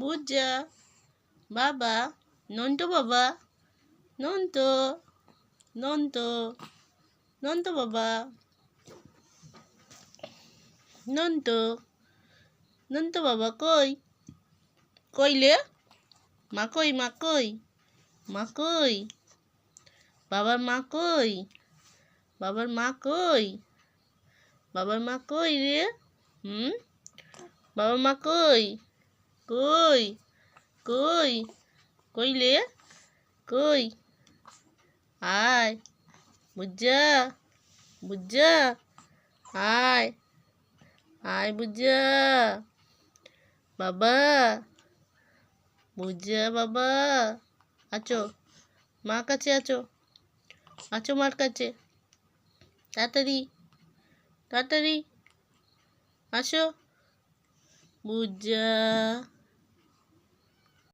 বুজ্জা বাবা, নন্টু বাবা, নন্টু, নন্টু, নন্টু বাবা, নন্টু, নন্টু বাবা কই? কইলে? মা কই, মা কই, মা কই? বাবার মা কই? বাবার মা কই? বাবার মা কই রে? বাবার মা কই? কই? কই? কইলে? কই? আয় বুজ্জা, বুজ্জা, আয়, আয় বুজ্জা, বাবা, বুজ্জা বাবা, আছো মার কাছে, আছো, আছো মার কাছে, তাড়াতাড়ি, তাড়াতাড়ি আসো বুজ্জা।